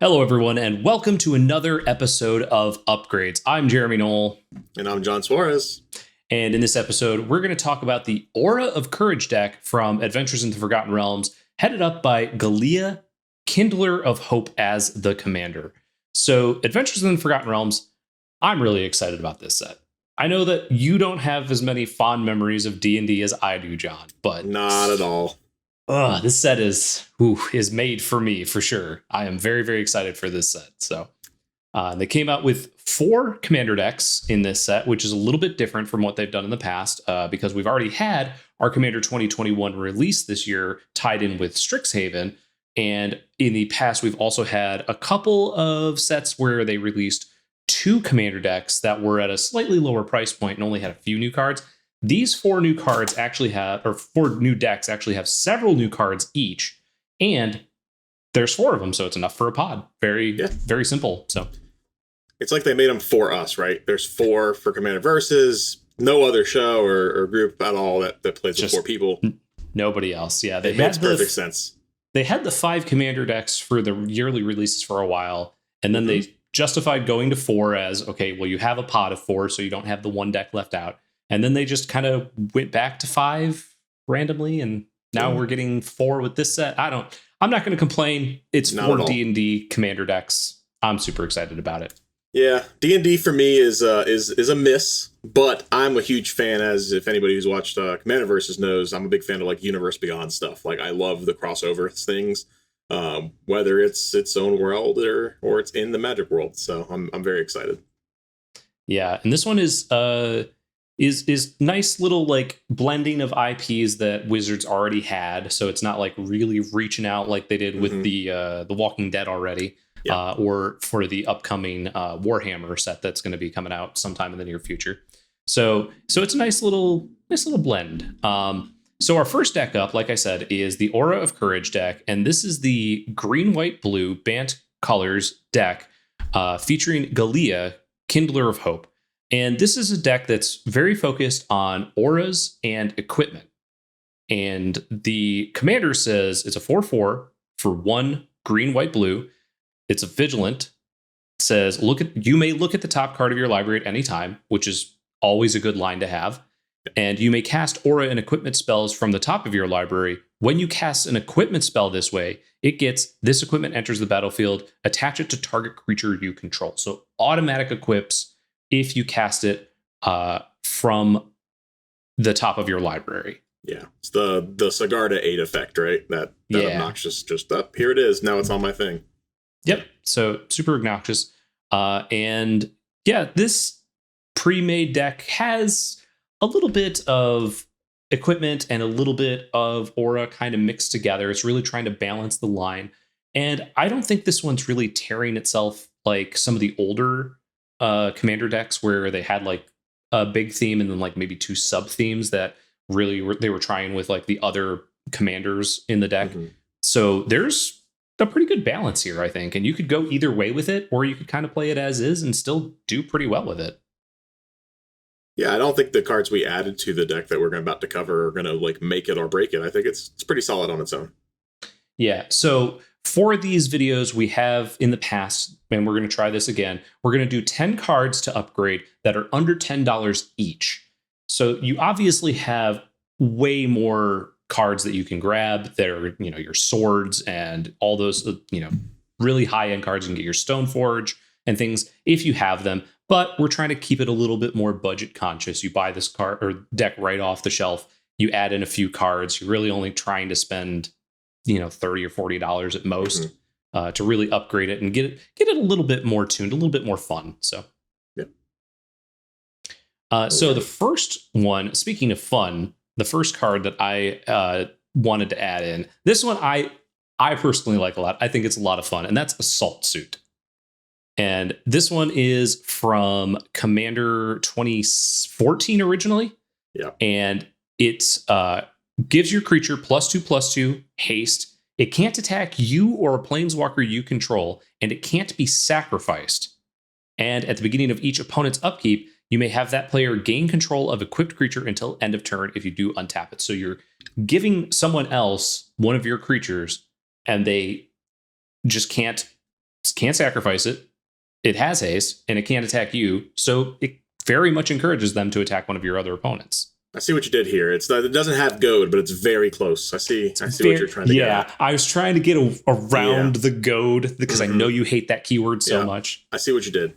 Hello, everyone, and welcome to another episode of Upgrades. I'm Jeremy Knoll. And I'm John Suarez. And in this episode, we're going to talk about the Aura of Courage deck from Adventures in the Forgotten Realms, headed up by Galia, Kindler of Hope as the commander. So, Adventures in the Forgotten Realms, I'm really excited about this set. I know that you don't have as many fond memories of D&D as I do, John, but... Not at all. This set is made for me, for sure. I am very, very excited for this set. So they came out with 4 commander decks in this set, which is a little bit different from what they've done in the past because we've already had our Commander 2021 release this year tied in with Strixhaven. And in the past, we've also had a couple of sets where they released 2 commander decks that were at a slightly lower price point and only had a few new cards. These 4 new cards actually have, or 4 new decks actually have several new cards each, and there's 4 of them, so it's enough for a pod. Very simple. So it's like they made them for us, right? There's 4 for Commander Versus, no other show or group at all that plays with 4 people. Nobody else. Yeah, It makes perfect sense. They had the 5 commander decks for the yearly releases for a while, and then they justified going to 4 as, okay, well, you have a pod of 4, so you don't have the 1 deck left out. And then they just kind of went back to 5 randomly, and now we're getting 4 with this set. I'm not going to complain. It's 4 D&D commander decks. I'm super excited about it. Yeah, D&D for me is a miss, but I'm a huge fan, as if anybody who's watched Commander Versus knows, I'm a big fan of like Universe Beyond stuff. Like I love the crossover things, whether it's its own world or it's in the Magic world. So I'm very excited. Yeah, and this one is nice little like blending of IPs that Wizards already had, so it's not like really reaching out like they did with the Walking Dead already, or for the upcoming Warhammer set that's going to be coming out sometime in the near future. So it's a nice little blend. So our first deck up, like I said, is the Aura of Courage deck, and this is the green, white, blue Bant colors deck featuring Galia, Kindler of Hope. And this is a deck that's very focused on auras and equipment. And the commander says it's a 4/4 for 1 green, white, blue. It's a vigilant. It says you may look at the top card of your library at any time, which is always a good line to have. And you may cast aura and equipment spells from the top of your library. When you cast an equipment spell this way, it gets this equipment enters the battlefield, attach it to target creature you control. So automatic equips if you cast it from the top of your library. Yeah, it's the Sigarda 8 effect, right? That obnoxious, just up, here it is, now it's on my thing. Yep, so super obnoxious. And yeah, this pre-made deck has a little bit of equipment and a little bit of aura kind of mixed together. It's really trying to balance the line. And I don't think this one's really tearing itself like some of the older commander decks where they had like a big theme and then like maybe 2 sub themes that really they were trying with like the other commanders in the deck. So there's a pretty good balance here, I think, and you could go either way with it, or you could kind of play it as is and still do pretty well with it. Yeah, I don't think the cards we added to the deck that we're about to cover are going to like make it or break it. I think it's pretty solid on its own. Yeah, so for these videos we have in the past, and we're going to try this again, we're going to do 10 cards to upgrade that are under $10 each. So you obviously have way more cards that you can grab that are, your swords and all those, really high-end cards. You can get your Stoneforge and things if you have them, but we're trying to keep it a little bit more budget conscious. You buy this card or deck right off the shelf, you add in a few cards, you're really only trying to spend $30 or $40 at most to really upgrade it and get it a little bit more tuned, a little bit more fun. So, so the first one, speaking of fun, the first card that I wanted to add in, this one I personally like a lot. I think it's a lot of fun, and that's Assault Suit. And this one is from Commander 2014 originally. Yeah. And it's gives your creature +2/+2 haste. It can't attack you or a planeswalker you control, and it can't be sacrificed. And at the beginning of each opponent's upkeep, you may have that player gain control of equipped creature until end of turn if you do untap it. So you're giving someone else one of your creatures, and they just can't can't sacrifice it. It has haste, and it can't attack you. So it very much encourages them to attack one of your other opponents. I see what you did here. It doesn't have goad, but it's very close. I see what you're trying to get at. I was trying to get around the goad because I know you hate that keyword so much. I see what you did.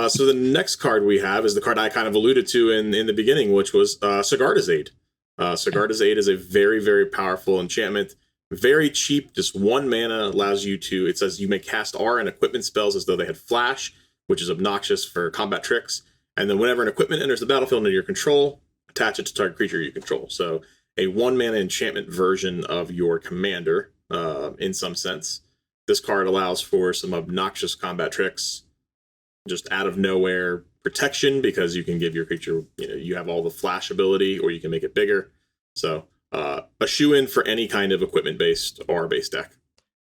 So the next card we have is the card I kind of alluded to in the beginning, which was Sigarda's Aid. Sigarda's Aid is a very, very powerful enchantment. Very cheap, just 1 mana, allows you to, it says you may cast Aura and equipment spells as though they had flash, which is obnoxious for combat tricks. And then whenever an equipment enters the battlefield under your control, attach it to target creature you control. So a 1 mana enchantment version of your commander, in some sense. This card allows for some obnoxious combat tricks, just out of nowhere protection, because you can give your creature, you have all the flash ability, or you can make it bigger. So a shoe-in for any kind of equipment-based or based deck.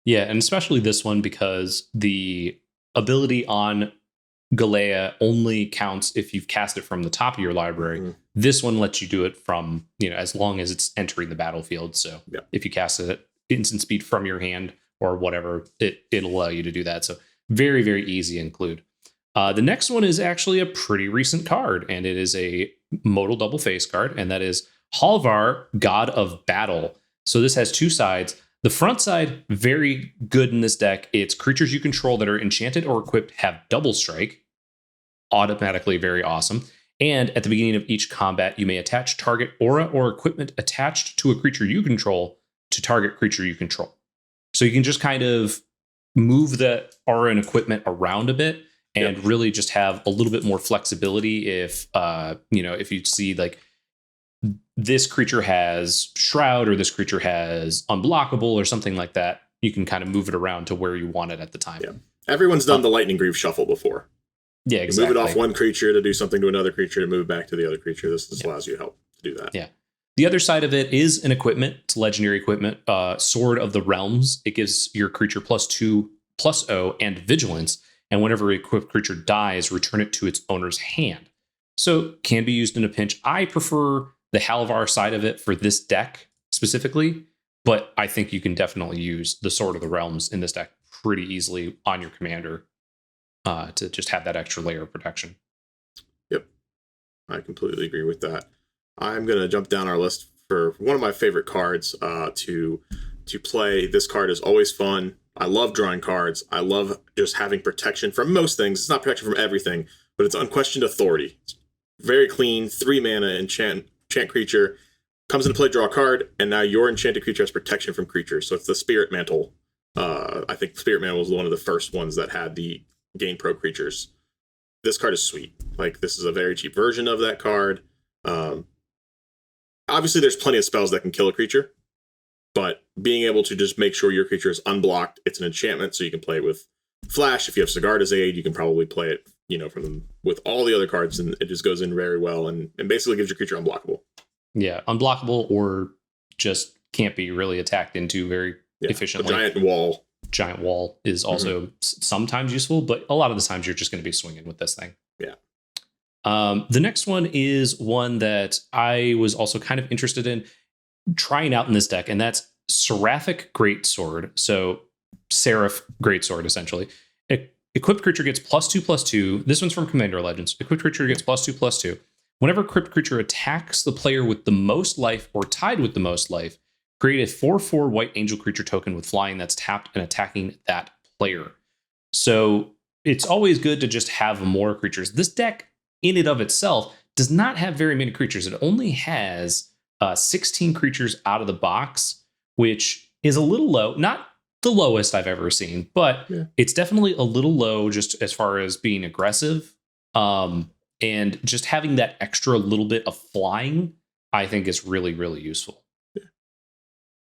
Yeah, and especially this one because the ability on Galea only counts if you've cast it from the top of your library. This one lets you do it from, as long as it's entering the battlefield. So if you cast it at instant speed from your hand or whatever, it'll allow you to do that. So very, very easy to include. The next one is actually a pretty recent card, and it is a modal double face card, and that is Halvar, God of Battle. So this has 2 sides. The front side, very good in this deck. It's creatures you control that are enchanted or equipped have double strike. Automatically very awesome. And at the beginning of each combat, you may attach target aura or equipment attached to a creature you control to target creature you control. So you can just kind of move the aura and equipment around a bit and really just have a little bit more flexibility if you see like this creature has Shroud or this creature has Unblockable or something like that, you can kind of move it around to where you want it at the time. Yeah. Everyone's done the Lightning Greaves shuffle before. Yeah, exactly. You move it off one creature to do something to another creature to move back to the other creature. This allows you help to do that. Yeah. The other side of it is an equipment. It's legendary equipment. Sword of the Realms. It gives your creature +2/+0 and vigilance. And whenever an equipped creature dies, return it to its owner's hand. So can be used in a pinch. I prefer the Halvar side of it for this deck specifically, but I think you can definitely use the Sword of the Realms in this deck pretty easily on your commander to just have that extra layer of protection. Yep, I completely agree with that. I'm going to jump down our list for one of my favorite cards to play. This card is always fun. I love drawing cards. I love just having protection from most things. It's not protection from everything, but it's Unquestioned Authority. It's very clean, 3 mana enchant creature. Comes into play, draw a card, and now your enchanted creature has protection from creatures. So it's the Spirit Mantle. I think Spirit Mantle was one of the first ones that had the gain pro creatures. This card is sweet. Like, this is a very cheap version of that card. Obviously, there's plenty of spells that can kill a creature, but being able to just make sure your creature is unblocked, it's an enchantment, so you can play it with Flash. If you have Sigarda's Aid, you can probably play it, with all the other cards, and it just goes in very well and basically gives your creature unblockable. Yeah, unblockable or just can't be really attacked into very efficiently. The giant wall is also sometimes useful, but a lot of the times you're just going to be swinging with this thing. Yeah. The next one is one that I was also kind of interested in trying out in this deck, and that's Seraphic Greatsword. So Seraph Greatsword, essentially. Equipped creature gets +2/+2. This one's from Commander Legends. Equipped creature gets +2/+2. Whenever equipped creature attacks the player with the most life or tied with the most life, create a 4/4 white angel creature token with flying that's tapped and attacking that player. So it's always good to just have more creatures. This deck, in and of itself, does not have very many creatures. It only has 16 creatures out of the box, which is a little low. Not the lowest I've ever seen, but it's definitely a little low just as far as being aggressive. And just having that extra little bit of flying, I think is really, really useful. Yeah.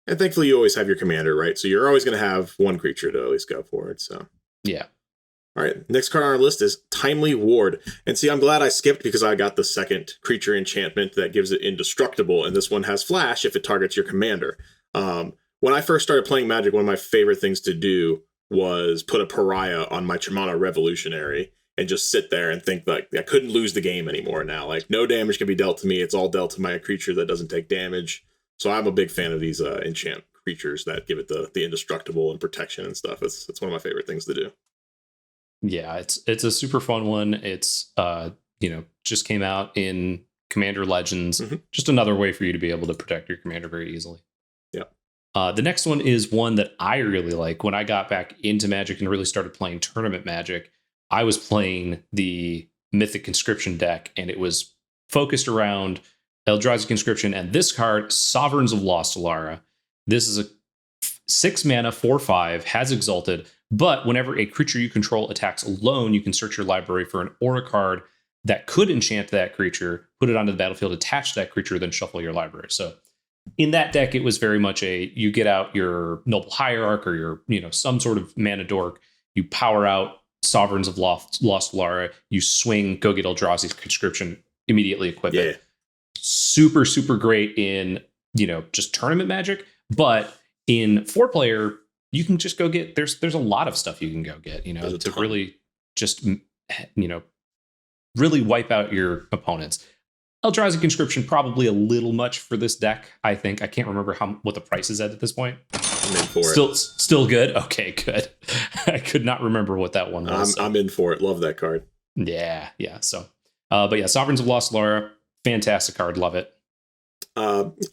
And thankfully, you always have your commander, right? So you're always going to have one creature to at least go for it. So yeah. All right, next card on our list is Timely Ward. And see, I'm glad I skipped because I got the second creature enchantment that gives it indestructible, and this one has flash if it targets your commander. When I first started playing Magic, one of my favorite things to do was put a pariah on my Chimano Revolutionary and just sit there and think like I couldn't lose the game anymore now. Like, no damage can be dealt to me. It's all dealt to my creature that doesn't take damage. So I'm a big fan of these enchant creatures that give it the indestructible and protection and stuff. It's one of my favorite things to do. Yeah, it's a super fun one. It's just came out in Commander Legends. Just another way for you to be able to protect your commander very easily. Yeah. The next one is one that I really like. When I got back into Magic and really started playing tournament Magic, I was playing the Mythic Conscription deck, and it was focused around Eldrazi Conscription and this card, Sovereigns of Lost Lara. This is a 6 mana, 4/5, has Exalted, but whenever a creature you control attacks alone, you can search your library for an aura card that could enchant that creature, put it onto the battlefield, attach that creature, then shuffle your library. So in that deck, it was very much you get out your Noble Hierarch or your, some sort of mana dork, you power out Sovereigns of Lost Lara, you swing, go get Eldrazi's Conscription, immediately equip it. Super, super great in, just tournament Magic, but in 4-player, you can just go get, there's a lot of stuff you can go get, to really just, really wipe out your opponents. Eldrazi Conscription, probably a little much for this deck, I think. I can't remember what the price is at this point. I'm in for it. Still good? Okay, good. I could not remember what that one was. I'm in for it. Love that card. Yeah. So, but yeah, Sovereigns of Lost Lara, fantastic card. Love it.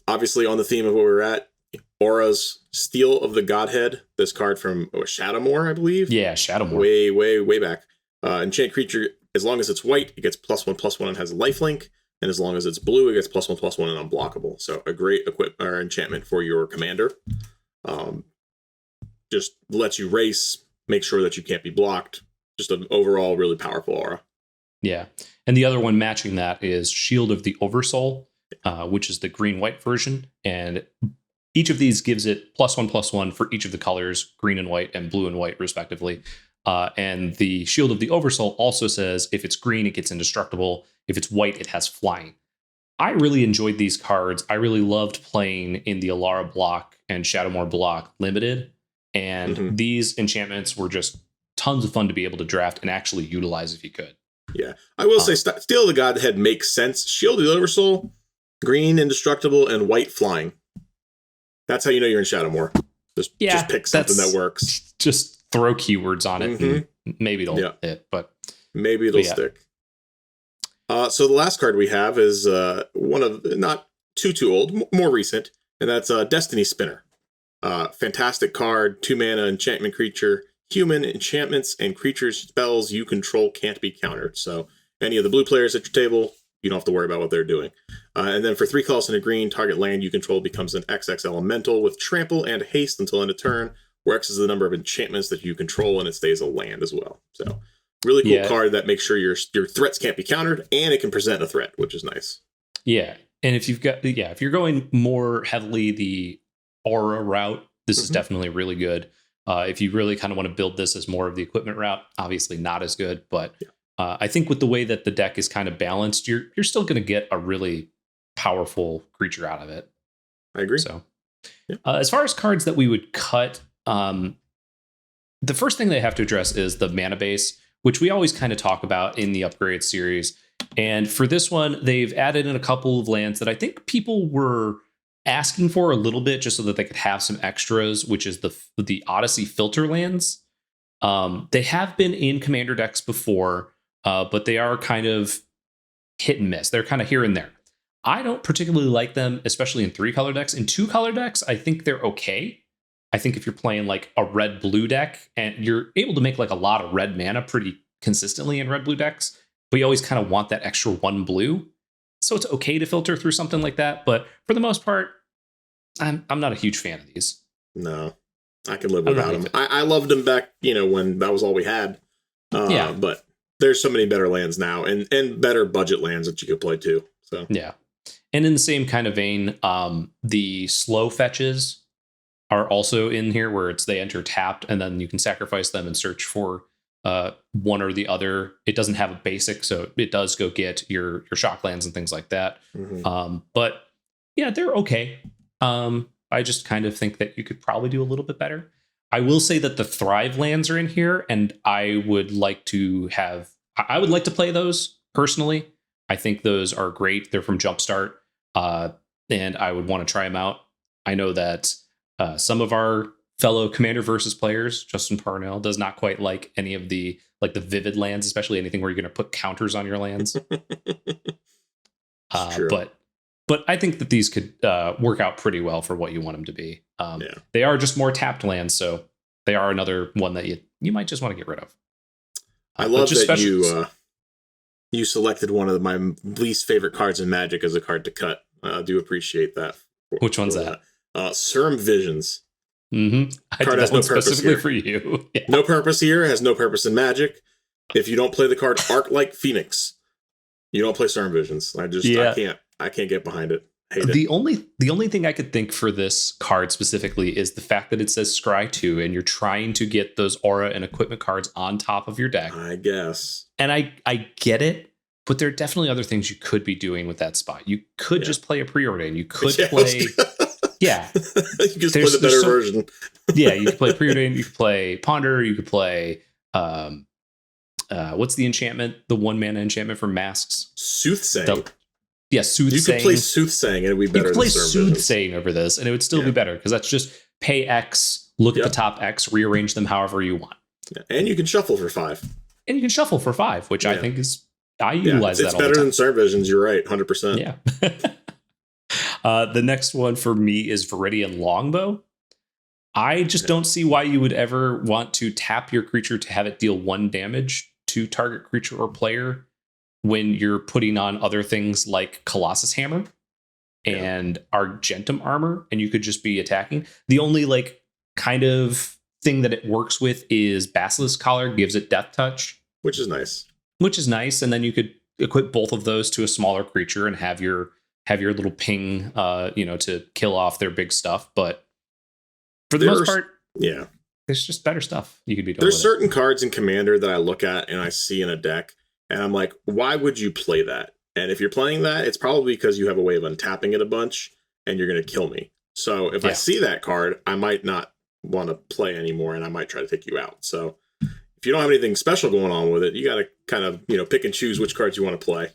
Obviously, on the theme of where we're at, Aura's Steel of the Godhead. This card from Shadowmoor, I believe. Yeah, Shadowmoor. Way back. Enchant creature, as long as it's white, it gets +1/+1 and has lifelink. And as long as it's blue, it gets +1/+1 and unblockable. So a great enchantment for your commander. Just lets you race, make sure that you can't be blocked. Just an overall really powerful aura. Yeah. And the other one matching that is Shield of the Oversoul, which is the green-white version. And each of these gives it +1/+1 for each of the colors, green and white and blue and white, respectively. And the Shield of the Oversoul also says if it's green, it gets indestructible. If it's white, it has flying. I really enjoyed these cards. I really loved playing in the Lara block and Shadowmoor block limited. And these enchantments were just tons of fun to be able to draft and actually utilize if you could. Yeah, I will say Steel of the Godhead makes sense. Shield of the Oversoul, green, indestructible, and white flying. That's how you know you're in Shadowmoor. Just pick something that works. Just throw keywords on it. And maybe it'll hit, but maybe it'll stick. So the last card we have is one of not too old, more recent, and that's Destiny Spinner. Fantastic card, 2 mana enchantment creature. Human enchantments and creatures spells you control can't be countered. So any of the blue players at your table, you don't have to worry about what they're doing. And then for 3 colors and a green, target land you control becomes an XX elemental with trample and haste until end of turn, where X is the number of enchantments that you control, and it stays a land as well. So really cool card that makes sure your threats can't be countered, and it can present a threat, which is nice. Yeah, and if you're going more heavily the aura route, this is definitely really good. If you really kind of want to build this as more of the equipment route, obviously not as good, but I think with the way that the deck is kind of balanced, you're still going to get a really powerful creature out of it. I agree. So as far as cards that we would cut, the first thing they have to address is the mana base, which we always kind of talk about in the upgrade series. And for this one, they've added in a couple of lands that I think people were asking for a little bit just so that they could have some extras, which is the Odyssey filter lands. They have been in commander decks before, but they are kind of hit and miss. They're kind of here and there. I don't particularly like them, especially in 3-color decks. In 2-color decks, I think they're okay. I think if you're playing like a red-blue deck and you're able to make like a lot of red mana pretty consistently in red-blue decks, but you always kind of want that extra 1 blue. So it's okay to filter through something like that. But for the most part, I'm not a huge fan of these. No, I can live without them. I loved them back, when that was all we had. But there's so many better lands now and better budget lands that you could play too. So yeah. And in the same kind of vein, the slow fetches are also in here where they enter tapped and then you can sacrifice them and search for one or the other. It doesn't have a basic, so it does go get your shock lands and things like that. But yeah, they're okay. I just kind of think that you could probably do a little bit better. I will say that the Thrive lands are in here, and I would like to play those personally. I think those are great. They're from Jumpstart, and I would want to try them out. I know that Some of our fellow Commander versus players, Justin Parnell, does not quite like any of the vivid lands, especially anything where you're going to put counters on your lands. But I think that these could work out pretty well for what you want them to be. They are just more tapped lands, so they are another one that you might just want to get rid of. I love that you selected one of my least favorite cards in Magic as a card to cut. I do appreciate that. Which one's that? Serum Visions. Mm-hmm. Card has no purpose specifically here. For you. Yeah. No purpose here. Has no purpose in Magic. If you don't play the card Arc like Phoenix, you don't play Serum Visions. I can't get behind it. Hate it. The only thing I could think for this card specifically is the fact that it says Scry 2 and you're trying to get those aura and equipment cards on top of your deck. I guess. And I get but there are definitely other things you could be doing with that spot. You could just play a Preordain. You could play... Yeah. You just play the better version. Yeah, you could play Preordain, you could play Ponder, you could play... what's the enchantment? The 1-mana enchantment for masks? Soothsaying. Soothsaying. You could play Soothsaying and it would be better. You could play Soothsaying over this and it would still be better because that's just pay X, look at the top X, rearrange them however you want. Yeah. And you can shuffle for 5. And you can shuffle for 5, which I think is... I utilize that all the time. It's better than Serum Visions, you're right, 100%. Yeah. The next one for me is Viridian Longbow. I just don't see why you would ever want to tap your creature to have it deal 1 damage to target creature or player when you're putting on other things like Colossus Hammer and Argentum Armor, and you could just be attacking. The only kind of thing that it works with is Basilisk Collar, gives it Death Touch. Which is nice. And then you could equip both of those to a smaller creature and have your little ping, to kill off their big stuff. But for the most part, there's just better stuff you could be doing. There's certain cards in Commander that I look at and I see in a deck, and I'm like, why would you play that? And if you're playing that, it's probably because you have a way of untapping it a bunch, and you're going to kill me. So if I see that card, I might not want to play anymore, and I might try to take you out. So if you don't have anything special going on with it, you got to kind of pick and choose which cards you want to play.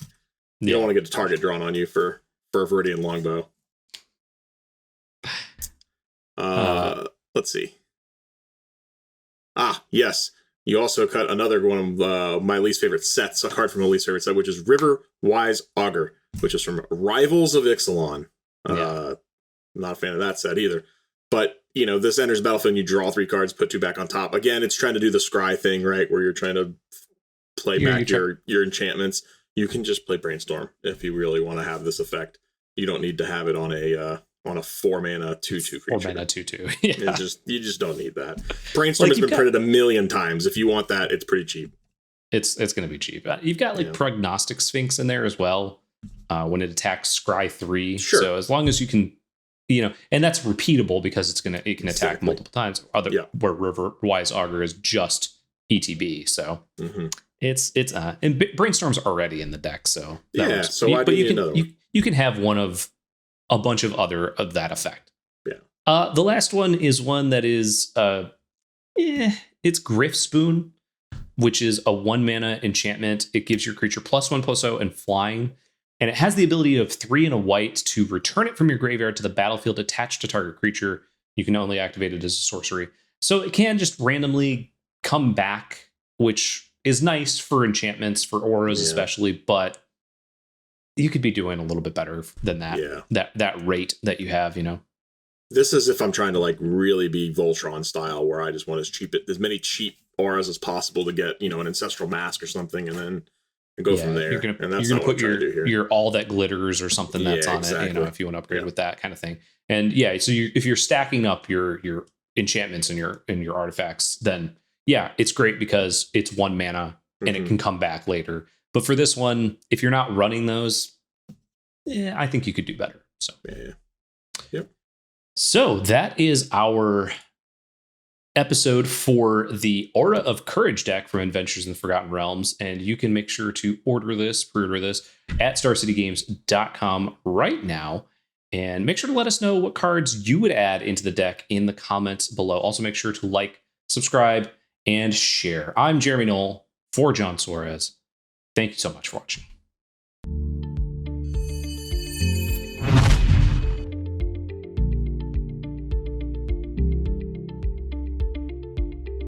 You don't want to get a target drawn on you for a Viridian Longbow. Let's see. Yes. You also cut another one of my least favorite sets, a card from my least favorite set, which is River Wise Augur, which is from Rivals of Ixalan. I'm not a fan of that set either. But, this enters the battlefield and you draw 3 cards, put 2 back on top. Again, it's trying to do the scry thing, right? Where you're trying to play back your enchantments. You can just play Brainstorm if you really want to have this effect. You don't need to have it on a 4-mana 2/2 creature. 4-mana 2/2. Yeah. You just don't need that. Brainstorm has been printed a million times. If you want that, it's pretty cheap. It's going to be cheap. You've got Prognostic Sphinx in there as well. When it attacks Scry 3. Sure. So as long as you can, and that's repeatable because it can attack multiple times. Where River Wise Augur is just ETB. So it's and Brainstorm's already in the deck. So so why do you need another one? You can have one of a bunch of other of that effect. Yeah. The last one is one that is it's Griff Spoon, which is a 1-mana enchantment. It gives your creature +1/+0 and flying. And it has the ability of 3 and a white to return it from your graveyard to the battlefield attached to target creature. You can only activate it as a sorcery. So it can just randomly come back, which is nice for enchantments, for auras especially, but you could be doing a little bit better than that. Yeah. That rate that you have, This is if I'm trying to really be Voltron style, where I just want as many cheap auras as possible to get, an Ancestral Mask or something, and then go from there. You're gonna put your All That Glitters or something that's on it, if you want to upgrade with that kind of thing. And so if you're stacking up your enchantments and your artifacts, then it's great because it's 1 mana and it can come back later. But for this one, if you're not running those, I think you could do better. So Yep. So that is our episode for the Aura of Courage deck from Adventures in the Forgotten Realms, and you can make sure to pre-order this at StarCityGames.com right now, and make sure to let us know what cards you would add into the deck in the comments below. Also, make sure to like, subscribe, and share. I'm Jeremy Knoll for John Suarez. Thank you so much for watching.